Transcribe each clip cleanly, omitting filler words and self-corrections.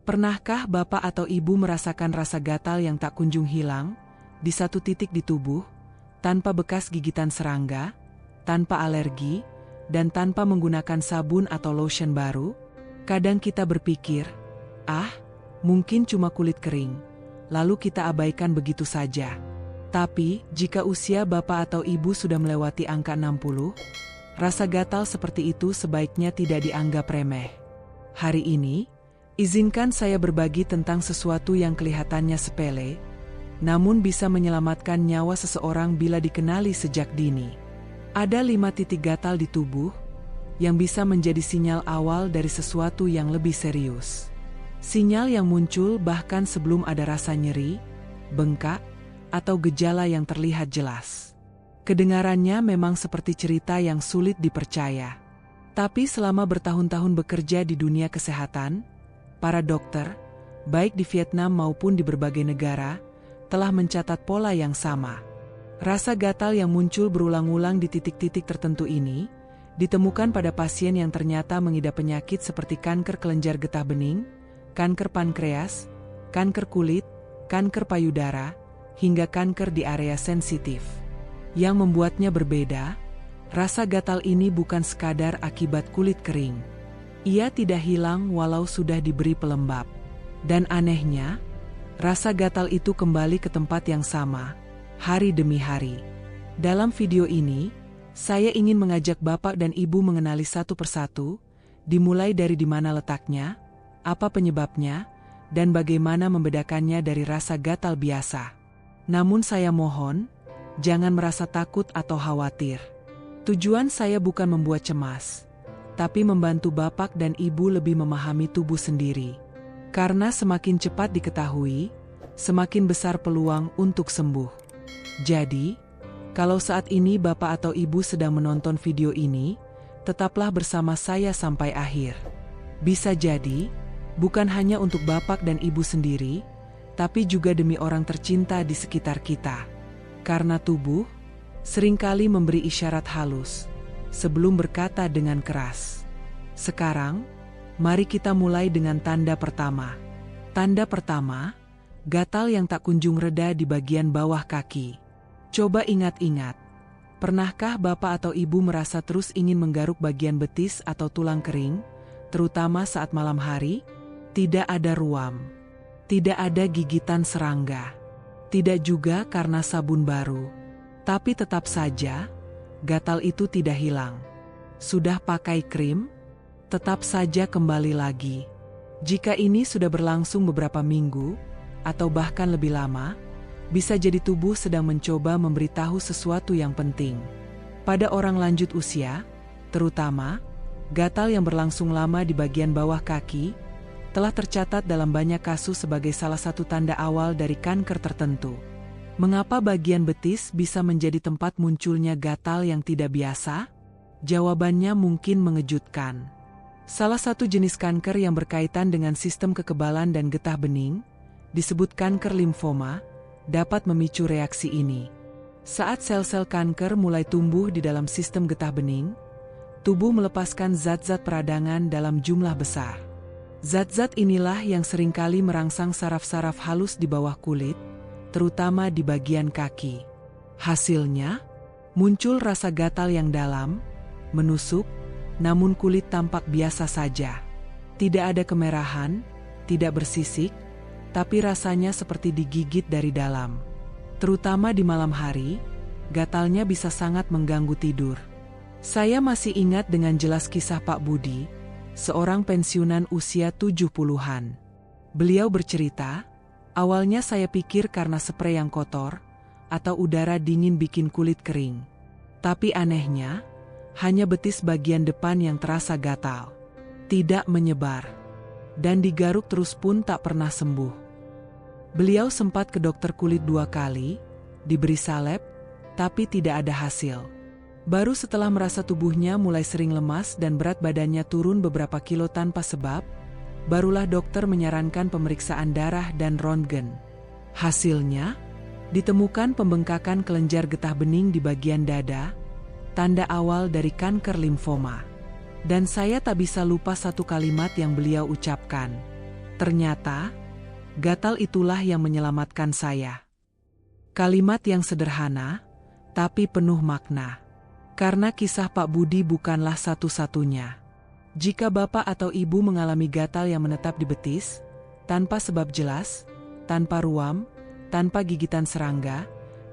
Pernahkah Bapak atau Ibu merasakan rasa gatal yang tak kunjung hilang di satu titik di tubuh, tanpa bekas gigitan serangga, tanpa alergi, dan tanpa menggunakan sabun atau lotion baru? Kadang kita berpikir, mungkin cuma kulit kering, lalu kita abaikan begitu saja. Tapi, jika usia Bapak atau Ibu sudah melewati angka 60, rasa gatal seperti itu sebaiknya tidak dianggap remeh. Hari ini, izinkan saya berbagi tentang sesuatu yang kelihatannya sepele, namun bisa menyelamatkan nyawa seseorang bila dikenali sejak dini. Ada 5 titik gatal di tubuh, yang bisa menjadi sinyal awal dari sesuatu yang lebih serius. Sinyal yang muncul bahkan sebelum ada rasa nyeri, bengkak, atau gejala yang terlihat jelas. Kedengarannya memang seperti cerita yang sulit dipercaya. Tapi selama bertahun-tahun bekerja di dunia kesehatan, para dokter, baik di Vietnam maupun di berbagai negara, telah mencatat pola yang sama. Rasa gatal yang muncul berulang-ulang di titik-titik tertentu ini, ditemukan pada pasien yang ternyata mengidap penyakit seperti kanker kelenjar getah bening, kanker pankreas, kanker kulit, kanker payudara, hingga kanker di area sensitif. Yang membuatnya berbeda, rasa gatal ini bukan sekadar akibat kulit kering. Ia tidak hilang walau sudah diberi pelembab. Dan anehnya, rasa gatal itu kembali ke tempat yang sama, hari demi hari. Dalam video ini, saya ingin mengajak Bapak dan Ibu mengenali satu persatu, dimulai dari di mana letaknya, apa penyebabnya, dan bagaimana membedakannya dari rasa gatal biasa. Namun saya mohon, jangan merasa takut atau khawatir. Tujuan saya bukan membuat cemas, tapi membantu Bapak dan Ibu lebih memahami tubuh sendiri. Karena semakin cepat diketahui, semakin besar peluang untuk sembuh. Jadi, kalau saat ini Bapak atau Ibu sedang menonton video ini, tetaplah bersama saya sampai akhir. Bisa jadi, bukan hanya untuk Bapak dan Ibu sendiri, tapi juga demi orang tercinta di sekitar kita. Karena tubuh seringkali memberi isyarat halus sebelum berkata dengan keras. Sekarang, mari kita mulai dengan tanda pertama. Tanda pertama, gatal yang tak kunjung reda di bagian bawah kaki. Coba ingat-ingat, pernahkah Bapak atau Ibu merasa terus ingin menggaruk bagian betis atau tulang kering, terutama saat malam hari? Tidak ada ruam, tidak ada gigitan serangga, tidak juga karena sabun baru. Tapi tetap saja, gatal itu tidak hilang. Sudah pakai krim, tetap saja kembali lagi. Jika ini sudah berlangsung beberapa minggu, atau bahkan lebih lama, bisa jadi tubuh sedang mencoba memberitahu sesuatu yang penting. Pada orang lanjut usia, terutama, gatal yang berlangsung lama di bagian bawah kaki, telah tercatat dalam banyak kasus sebagai salah satu tanda awal dari kanker tertentu. Mengapa bagian betis bisa menjadi tempat munculnya gatal yang tidak biasa? Jawabannya mungkin mengejutkan. Salah satu jenis kanker yang berkaitan dengan sistem kekebalan dan getah bening, disebut kanker limfoma, dapat memicu reaksi ini. Saat sel-sel kanker mulai tumbuh di dalam sistem getah bening, tubuh melepaskan zat-zat peradangan dalam jumlah besar. Zat-zat inilah yang seringkali merangsang saraf-saraf halus di bawah kulit, terutama di bagian kaki. Hasilnya, muncul rasa gatal yang dalam, menusuk, namun kulit tampak biasa saja. Tidak ada kemerahan, tidak bersisik, tapi rasanya seperti digigit dari dalam. Terutama di malam hari, gatalnya bisa sangat mengganggu tidur. Saya masih ingat dengan jelas kisah Pak Budi, seorang pensiunan usia 70-an. Beliau bercerita, awalnya saya pikir karena sprei yang kotor, atau udara dingin bikin kulit kering. Tapi anehnya, hanya betis bagian depan yang terasa gatal. Tidak menyebar. Dan digaruk terus pun tak pernah sembuh. Beliau sempat ke dokter kulit 2 kali, diberi salep, tapi tidak ada hasil. Baru setelah merasa tubuhnya mulai sering lemas dan berat badannya turun beberapa kilo tanpa sebab, barulah dokter menyarankan pemeriksaan darah dan röntgen. Hasilnya, ditemukan pembengkakan kelenjar getah bening di bagian dada, tanda awal dari kanker limfoma. Dan saya tak bisa lupa satu kalimat yang beliau ucapkan. Ternyata, gatal itulah yang menyelamatkan saya. Kalimat yang sederhana, tapi penuh makna. Karena kisah Pak Budi bukanlah satu-satunya. Jika Bapak atau Ibu mengalami gatal yang menetap di betis, tanpa sebab jelas, tanpa ruam, tanpa gigitan serangga,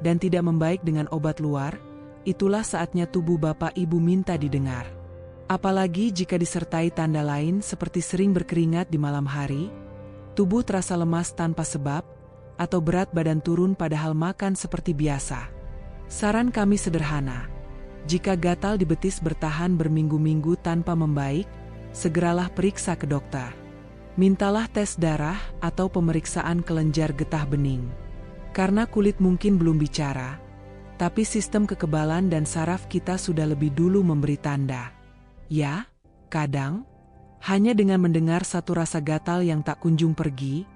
dan tidak membaik dengan obat luar, itulah saatnya tubuh Bapak Ibu minta didengar. Apalagi jika disertai tanda lain seperti sering berkeringat di malam hari, tubuh terasa lemas tanpa sebab, atau berat badan turun padahal makan seperti biasa. Saran kami sederhana. Jika gatal di betis bertahan berminggu-minggu tanpa membaik, segeralah periksa ke dokter. Mintalah tes darah atau pemeriksaan kelenjar getah bening. Karena kulit mungkin belum bicara, tapi sistem kekebalan dan saraf kita sudah lebih dulu memberi tanda. Ya, kadang, hanya dengan mendengar satu rasa gatal yang tak kunjung pergi,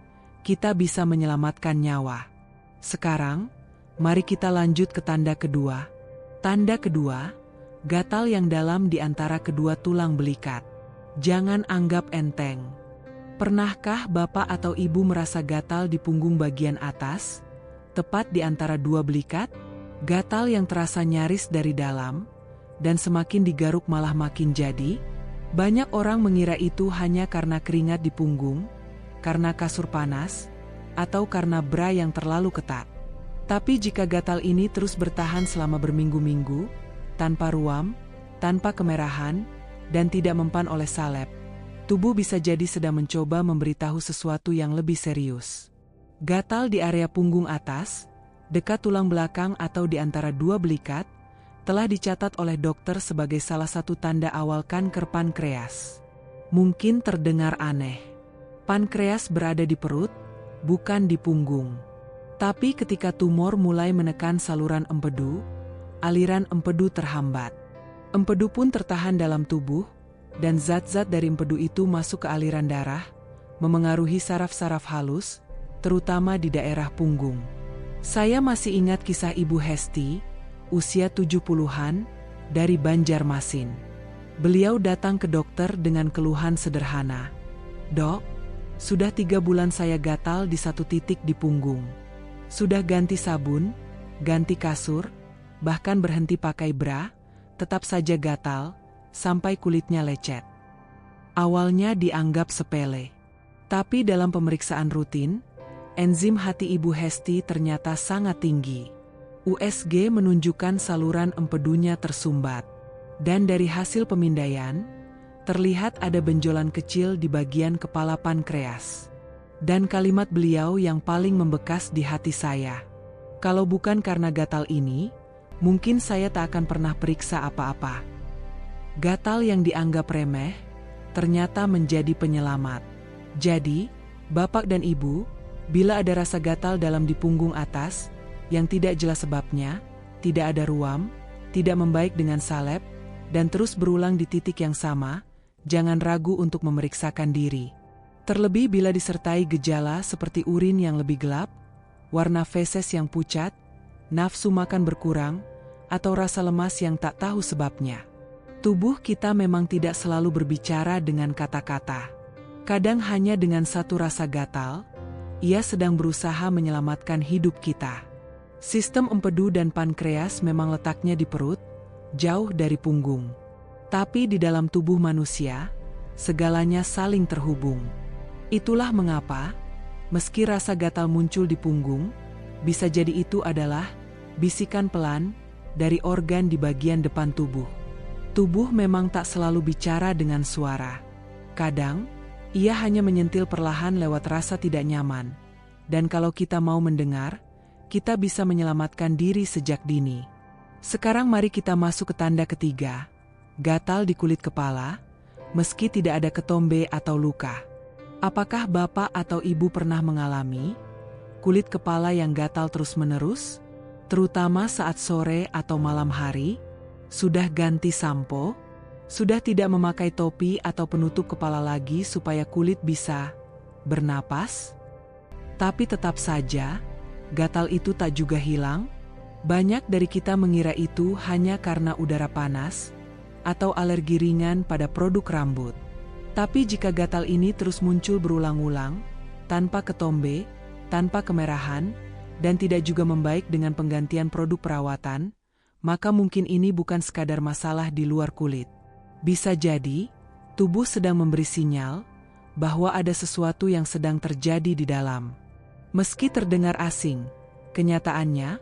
kita bisa menyelamatkan nyawa. Sekarang, mari kita lanjut ke tanda kedua. Tanda kedua, gatal yang dalam di antara kedua tulang belikat. Jangan anggap enteng. Pernahkah Bapak atau Ibu merasa gatal di punggung bagian atas, tepat di antara dua belikat? Gatal yang terasa nyaris dari dalam, dan semakin digaruk malah makin jadi? Banyak orang mengira itu hanya karena keringat di punggung, karena kasur panas, atau karena bra yang terlalu ketat. Tapi jika gatal ini terus bertahan selama berminggu-minggu, tanpa ruam, tanpa kemerahan, dan tidak mempan oleh salep, tubuh bisa jadi sedang mencoba memberitahu sesuatu yang lebih serius. Gatal di area punggung atas, dekat tulang belakang atau di antara dua belikat, telah dicatat oleh dokter sebagai salah satu tanda awal kanker pankreas. Mungkin terdengar aneh. Pankreas berada di perut, bukan di punggung. Tapi ketika tumor mulai menekan saluran empedu, aliran empedu terhambat. Empedu pun tertahan dalam tubuh, dan zat-zat dari empedu itu masuk ke aliran darah, memengaruhi saraf-saraf halus, terutama di daerah punggung. Saya masih ingat kisah Ibu Hesti, usia 70-an, dari Banjarmasin. Beliau datang ke dokter dengan keluhan sederhana. "Dok, sudah 3 bulan saya gatal di satu titik di punggung. Sudah ganti sabun, ganti kasur, bahkan berhenti pakai bra, tetap saja gatal, sampai kulitnya lecet." Awalnya dianggap sepele. Tapi dalam pemeriksaan rutin, enzim hati Ibu Hesti ternyata sangat tinggi. USG menunjukkan saluran empedunya tersumbat. Dan dari hasil pemindaian, terlihat ada benjolan kecil di bagian kepala pankreas. Dan kalimat beliau yang paling membekas di hati saya. Kalau bukan karena gatal ini, mungkin saya tak akan pernah periksa apa-apa. Gatal yang dianggap remeh, ternyata menjadi penyelamat. Jadi, Bapak dan Ibu, bila ada rasa gatal dalam di punggung atas, yang tidak jelas sebabnya, tidak ada ruam, tidak membaik dengan salep, dan terus berulang di titik yang sama, jangan ragu untuk memeriksakan diri. Terlebih bila disertai gejala seperti urin yang lebih gelap, warna feses yang pucat, nafsu makan berkurang, atau rasa lemas yang tak tahu sebabnya. Tubuh kita memang tidak selalu berbicara dengan kata-kata. Kadang hanya dengan satu rasa gatal, ia sedang berusaha menyelamatkan hidup kita. Sistem empedu dan pankreas memang letaknya di perut, jauh dari punggung. Tapi di dalam tubuh manusia, segalanya saling terhubung. Itulah mengapa, meski rasa gatal muncul di punggung, bisa jadi itu adalah bisikan pelan dari organ di bagian depan tubuh. Tubuh memang tak selalu bicara dengan suara. Kadang, ia hanya menyentil perlahan lewat rasa tidak nyaman. Dan kalau kita mau mendengar, kita bisa menyelamatkan diri sejak dini. Sekarang mari kita masuk ke tanda ketiga, gatal di kulit kepala, meski tidak ada ketombe atau luka. Apakah Bapak atau Ibu pernah mengalami kulit kepala yang gatal terus-menerus, terutama saat sore atau malam hari? Sudah ganti sampo? Sudah tidak memakai topi atau penutup kepala lagi supaya kulit bisa bernapas? Tapi tetap saja, gatal itu tak juga hilang. Banyak dari kita mengira itu hanya karena udara panas atau alergi ringan pada produk rambut. Tapi jika gatal ini terus muncul berulang-ulang, tanpa ketombe, tanpa kemerahan, dan tidak juga membaik dengan penggantian produk perawatan, maka mungkin ini bukan sekadar masalah di luar kulit. Bisa jadi, tubuh sedang memberi sinyal bahwa ada sesuatu yang sedang terjadi di dalam. Meski terdengar asing, kenyataannya,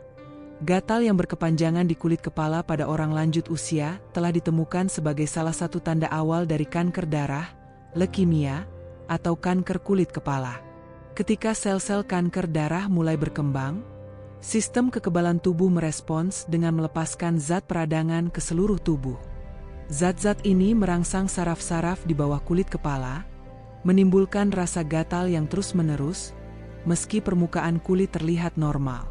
gatal yang berkepanjangan di kulit kepala pada orang lanjut usia telah ditemukan sebagai salah satu tanda awal dari kanker darah, leukemia, atau kanker kulit kepala. Ketika sel-sel kanker darah mulai berkembang, sistem kekebalan tubuh merespons dengan melepaskan zat peradangan ke seluruh tubuh. Zat-zat ini merangsang saraf-saraf di bawah kulit kepala, menimbulkan rasa gatal yang terus-menerus, meski permukaan kulit terlihat normal.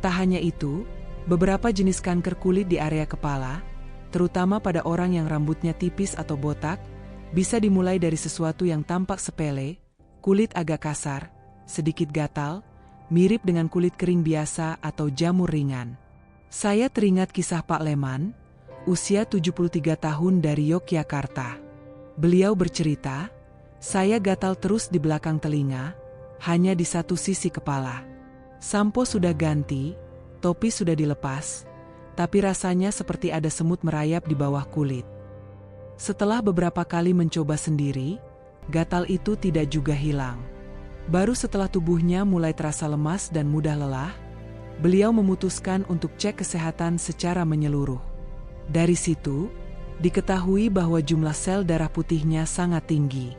Tak hanya itu, beberapa jenis kanker kulit di area kepala, terutama pada orang yang rambutnya tipis atau botak, bisa dimulai dari sesuatu yang tampak sepele, kulit agak kasar, sedikit gatal, mirip dengan kulit kering biasa atau jamur ringan. Saya teringat kisah Pak Leman, usia 73 tahun dari Yogyakarta. Beliau bercerita, "Saya gatal terus di belakang telinga, hanya di satu sisi kepala. Sampo sudah ganti, topi sudah dilepas, tapi rasanya seperti ada semut merayap di bawah kulit." Setelah beberapa kali mencoba sendiri, gatal itu tidak juga hilang. Baru setelah tubuhnya mulai terasa lemas dan mudah lelah, beliau memutuskan untuk cek kesehatan secara menyeluruh. Dari situ, diketahui bahwa jumlah sel darah putihnya sangat tinggi.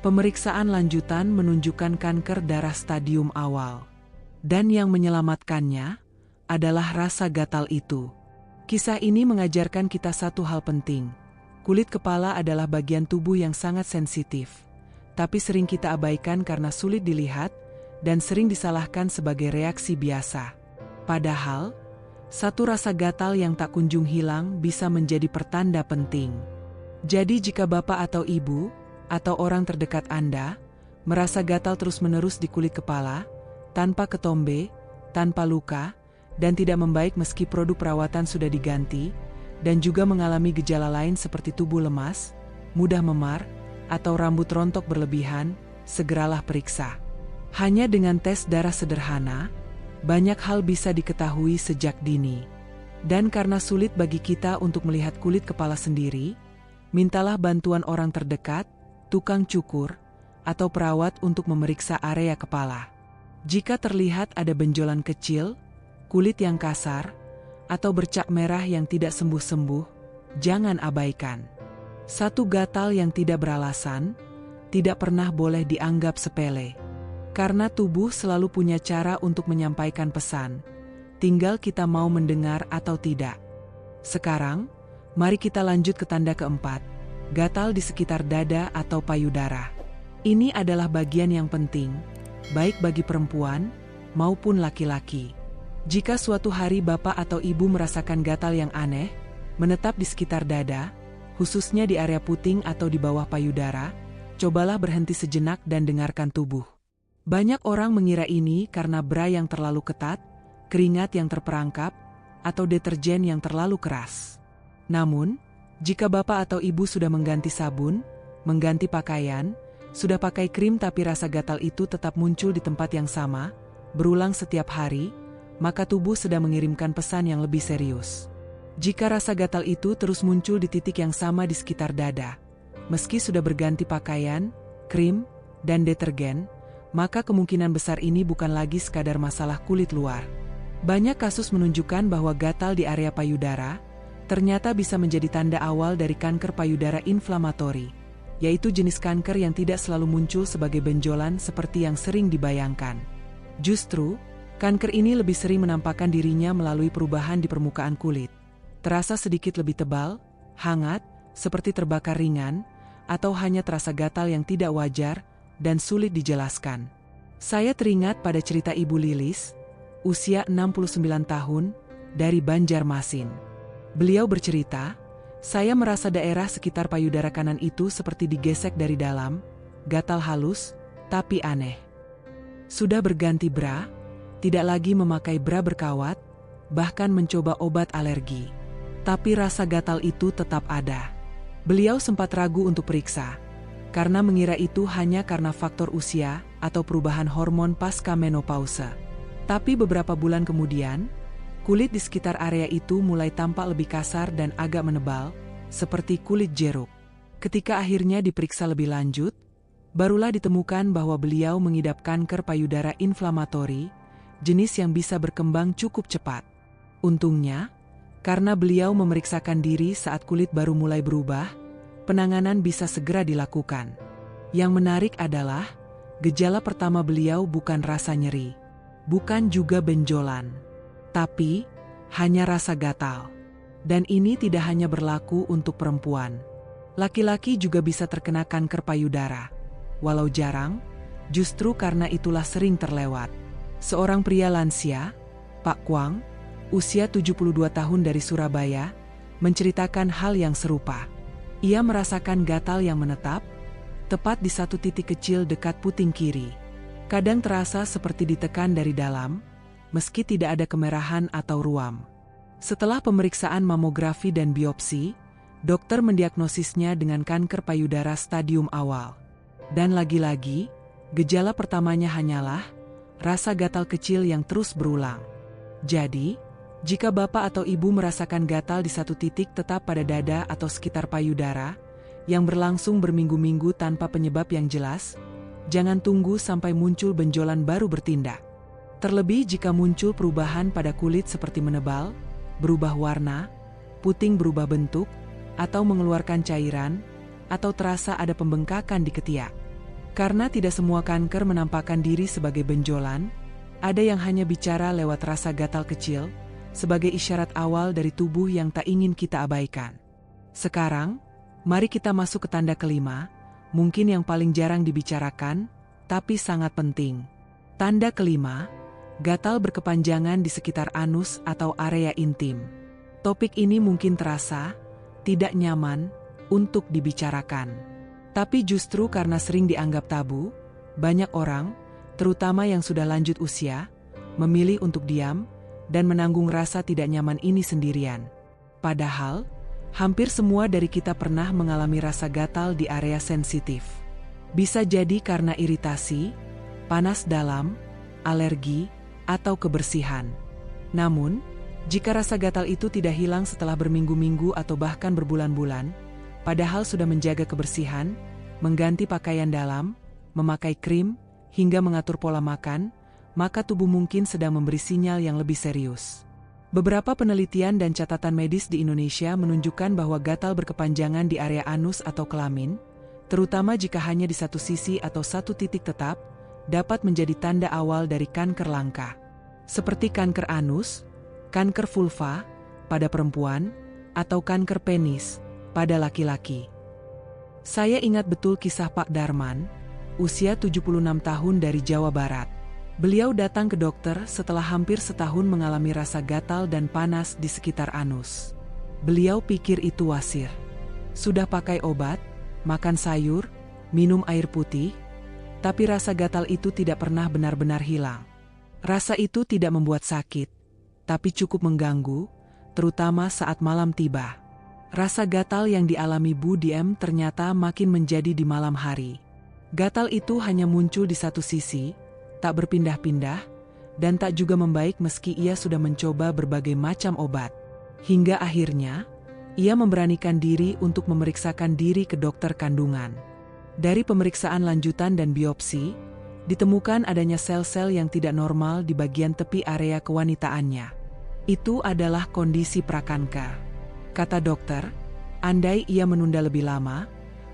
Pemeriksaan lanjutan menunjukkan kanker darah stadium awal. Dan yang menyelamatkannya adalah rasa gatal itu. Kisah ini mengajarkan kita satu hal penting. Kulit kepala adalah bagian tubuh yang sangat sensitif, tapi sering kita abaikan karena sulit dilihat dan sering disalahkan sebagai reaksi biasa. Padahal, satu rasa gatal yang tak kunjung hilang bisa menjadi pertanda penting. Jadi jika bapak atau ibu, atau orang terdekat Anda, merasa gatal terus-menerus di kulit kepala, tanpa ketombe, tanpa luka, dan tidak membaik meski produk perawatan sudah diganti, dan juga mengalami gejala lain seperti tubuh lemas, mudah memar, atau rambut rontok berlebihan, segeralah periksa. Hanya dengan tes darah sederhana, banyak hal bisa diketahui sejak dini. Dan karena sulit bagi kita untuk melihat kulit kepala sendiri, mintalah bantuan orang terdekat, tukang cukur, atau perawat untuk memeriksa area kepala. Jika terlihat ada benjolan kecil, kulit yang kasar, atau bercak merah yang tidak sembuh-sembuh, jangan abaikan. Satu gatal yang tidak beralasan, tidak pernah boleh dianggap sepele. Karena tubuh selalu punya cara untuk menyampaikan pesan, tinggal kita mau mendengar atau tidak. Sekarang, mari kita lanjut ke tanda keempat, gatal di sekitar dada atau payudara. Ini adalah bagian yang penting, baik bagi perempuan maupun laki-laki. Jika suatu hari bapak atau ibu merasakan gatal yang aneh, menetap di sekitar dada, khususnya di area puting atau di bawah payudara, cobalah berhenti sejenak dan dengarkan tubuh. Banyak orang mengira ini karena bra yang terlalu ketat, keringat yang terperangkap, atau deterjen yang terlalu keras. Namun, jika bapak atau ibu sudah mengganti sabun, mengganti pakaian, sudah pakai krim tapi rasa gatal itu tetap muncul di tempat yang sama, berulang setiap hari, maka tubuh sedang mengirimkan pesan yang lebih serius. Jika rasa gatal itu terus muncul di titik yang sama di sekitar dada, meski sudah berganti pakaian, krim, dan detergen, maka kemungkinan besar ini bukan lagi sekadar masalah kulit luar. Banyak kasus menunjukkan bahwa gatal di area payudara ternyata bisa menjadi tanda awal dari kanker payudara inflamatori, yaitu jenis kanker yang tidak selalu muncul sebagai benjolan seperti yang sering dibayangkan. Justru, kanker ini lebih sering menampakkan dirinya melalui perubahan di permukaan kulit. Terasa sedikit lebih tebal, hangat, seperti terbakar ringan, atau hanya terasa gatal yang tidak wajar dan sulit dijelaskan. Saya teringat pada cerita Ibu Lilis, usia 69 tahun, dari Banjarmasin. Beliau bercerita, "Saya merasa daerah sekitar payudara kanan itu seperti digesek dari dalam, gatal halus, tapi aneh. Sudah berganti bra, tidak lagi memakai bra berkawat, bahkan mencoba obat alergi. Tapi rasa gatal itu tetap ada." Beliau sempat ragu untuk periksa. karena mengira itu hanya karena faktor usia atau perubahan hormon pasca menopause. Tapi beberapa bulan kemudian, kulit di sekitar area itu mulai tampak lebih kasar dan agak menebal, seperti kulit jeruk. Ketika akhirnya diperiksa lebih lanjut, barulah ditemukan bahwa beliau mengidap kanker payudara inflamatori, jenis yang bisa berkembang cukup cepat. Untungnya, karena beliau memeriksakan diri saat kulit baru mulai berubah, penanganan bisa segera dilakukan. Yang menarik adalah, gejala pertama beliau bukan rasa nyeri, bukan juga benjolan, tapi hanya rasa gatal. Dan ini tidak hanya berlaku untuk perempuan. Laki-laki juga bisa terkena kanker payudara. Walau jarang, justru karena itulah sering terlewat. Seorang pria lansia, Pak Kwang, usia 72 tahun dari Surabaya, menceritakan hal yang serupa. Ia merasakan gatal yang menetap, tepat di satu titik kecil dekat puting kiri. Kadang terasa seperti ditekan dari dalam, meski tidak ada kemerahan atau ruam. Setelah pemeriksaan mamografi dan biopsi, dokter mendiagnosisnya dengan kanker payudara stadium awal. Dan lagi-lagi, gejala pertamanya hanyalah rasa gatal kecil yang terus berulang. Jadi, jika bapak atau ibu merasakan gatal di satu titik tetap pada dada atau sekitar payudara, yang berlangsung berminggu-minggu tanpa penyebab yang jelas, jangan tunggu sampai muncul benjolan baru bertindak. Terlebih jika muncul perubahan pada kulit seperti menebal, berubah warna, puting berubah bentuk, atau mengeluarkan cairan, atau terasa ada pembengkakan di ketiak. Karena tidak semua kanker menampakkan diri sebagai benjolan, ada yang hanya bicara lewat rasa gatal kecil, sebagai isyarat awal dari tubuh yang tak ingin kita abaikan. Sekarang, mari kita masuk ke tanda kelima, mungkin yang paling jarang dibicarakan, tapi sangat penting. Tanda kelima, gatal berkepanjangan di sekitar anus atau area intim. Topik ini mungkin terasa tidak nyaman untuk dibicarakan. Tapi justru karena sering dianggap tabu, banyak orang, terutama yang sudah lanjut usia, memilih untuk diam dan menanggung rasa tidak nyaman ini sendirian. Padahal, hampir semua dari kita pernah mengalami rasa gatal di area sensitif. Bisa jadi karena iritasi, panas dalam, alergi, atau kebersihan. Namun, jika rasa gatal itu tidak hilang setelah berminggu-minggu atau bahkan berbulan-bulan, padahal sudah menjaga kebersihan, mengganti pakaian dalam, memakai krim, hingga mengatur pola makan, maka tubuh mungkin sedang memberi sinyal yang lebih serius. Beberapa penelitian dan catatan medis di Indonesia menunjukkan bahwa gatal berkepanjangan di area anus atau kelamin, terutama jika hanya di satu sisi atau satu titik tetap, dapat menjadi tanda awal dari kanker langka. Seperti kanker anus, kanker vulva pada perempuan, atau kanker penis pada laki-laki. Saya ingat betul kisah Pak Darman, usia 76 tahun dari Jawa Barat. Beliau datang ke dokter setelah hampir setahun mengalami rasa gatal dan panas di sekitar anus. Beliau pikir itu wasir. Sudah pakai obat, makan sayur, minum air putih, tapi rasa gatal itu tidak pernah benar-benar hilang. Rasa itu tidak membuat sakit, tapi cukup mengganggu, terutama saat malam tiba. Rasa gatal yang dialami Bu Diem ternyata makin menjadi di malam hari. Gatal itu hanya muncul di satu sisi, tak berpindah-pindah, dan tak juga membaik meski ia sudah mencoba berbagai macam obat. Hingga akhirnya, ia memberanikan diri untuk memeriksakan diri ke dokter kandungan. Dari pemeriksaan lanjutan dan biopsi, ditemukan adanya sel-sel yang tidak normal di bagian tepi area kewanitaannya. Itu adalah kondisi prakanker. Kata dokter, andai ia menunda lebih lama,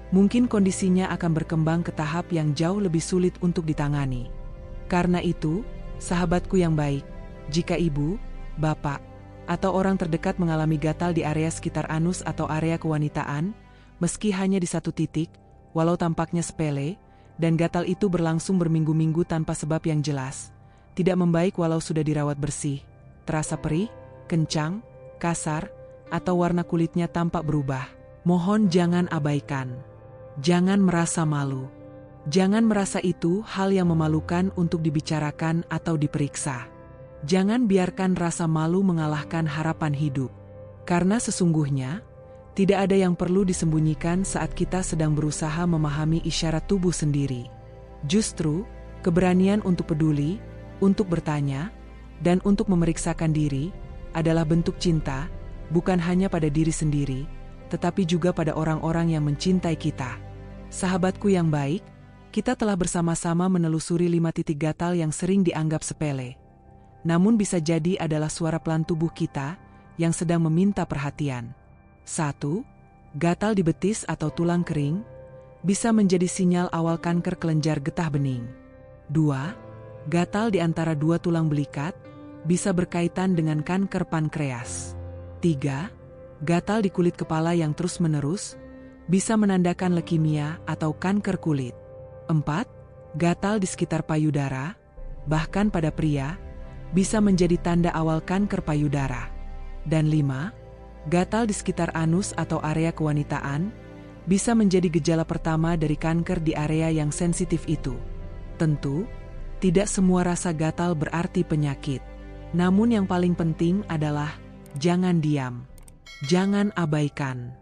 mungkin kondisinya akan berkembang ke tahap yang jauh lebih sulit untuk ditangani. Karena itu, sahabatku yang baik, jika ibu, bapak, atau orang terdekat mengalami gatal di area sekitar anus atau area kewanitaan, meski hanya di satu titik, walau tampaknya sepele, dan gatal itu berlangsung berminggu-minggu tanpa sebab yang jelas, tidak membaik walau sudah dirawat bersih, terasa perih, kencang, kasar, atau warna kulitnya tampak berubah. Mohon jangan abaikan. Jangan merasa malu. Jangan merasa itu hal yang memalukan untuk dibicarakan atau diperiksa. Jangan biarkan rasa malu mengalahkan harapan hidup. Karena sesungguhnya, Tidak ada yang perlu disembunyikan saat kita sedang berusaha memahami isyarat tubuh sendiri. Justru, keberanian untuk peduli, untuk bertanya, dan untuk memeriksakan diri adalah bentuk cinta, bukan hanya pada diri sendiri, tetapi juga pada orang-orang yang mencintai kita. Sahabatku yang baik, kita telah bersama-sama menelusuri 5 titik gatal yang sering dianggap sepele. Namun bisa jadi adalah suara pelan tubuh kita yang sedang meminta perhatian. 1. Gatal di betis atau tulang kering bisa menjadi sinyal awal kanker kelenjar getah bening. 2. Gatal di antara 2 tulang belikat bisa berkaitan dengan kanker pankreas. 3. Gatal di kulit kepala yang terus-menerus bisa menandakan leukemia atau kanker kulit. 4. Gatal di sekitar payudara, bahkan pada pria, bisa menjadi tanda awal kanker payudara. Dan 5. Gatal di sekitar anus atau area kewanitaan bisa menjadi gejala pertama dari kanker di area yang sensitif itu. Tentu, tidak semua rasa gatal berarti penyakit. Namun yang paling penting adalah jangan diam, jangan abaikan,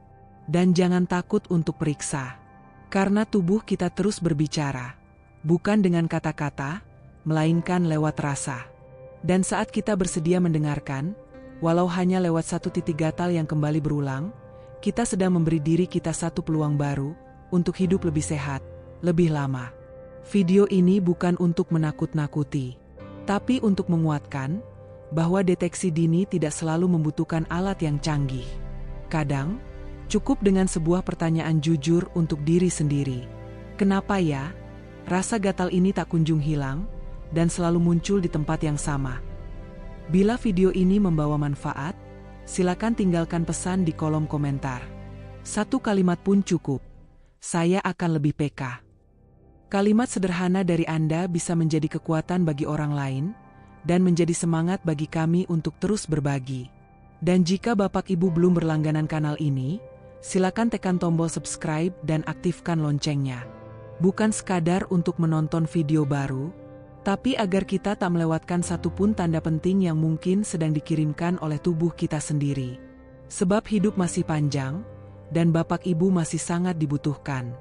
dan jangan takut untuk periksa. Karena tubuh kita terus berbicara, bukan dengan kata-kata, melainkan lewat rasa. Dan saat kita bersedia mendengarkan, walau hanya lewat 1 titik gatal yang kembali berulang, kita sedang memberi diri kita satu peluang baru untuk hidup lebih sehat, lebih lama. Video ini bukan untuk menakut-nakuti, tapi untuk menguatkan bahwa deteksi dini tidak selalu membutuhkan alat yang canggih. Kadang, cukup dengan sebuah pertanyaan jujur untuk diri sendiri. Kenapa ya? Rasa gatal ini tak kunjung hilang dan selalu muncul di tempat yang sama. Bila video ini membawa manfaat, silakan tinggalkan pesan di kolom komentar. 1 kalimat pun cukup. Saya akan lebih peka. Kalimat sederhana dari Anda bisa menjadi kekuatan bagi orang lain dan menjadi semangat bagi kami untuk terus berbagi. Dan jika Bapak Ibu belum berlangganan kanal ini, silakan tekan tombol subscribe dan aktifkan loncengnya. Bukan sekadar untuk menonton video baru, tapi agar kita tak melewatkan satupun tanda penting yang mungkin sedang dikirimkan oleh tubuh kita sendiri. Sebab hidup masih panjang, dan Bapak Ibu masih sangat dibutuhkan.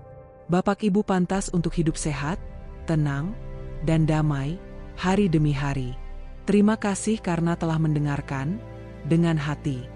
Bapak Ibu pantas untuk hidup sehat, tenang, dan damai, hari demi hari. Terima kasih karena telah mendengarkan, dengan hati.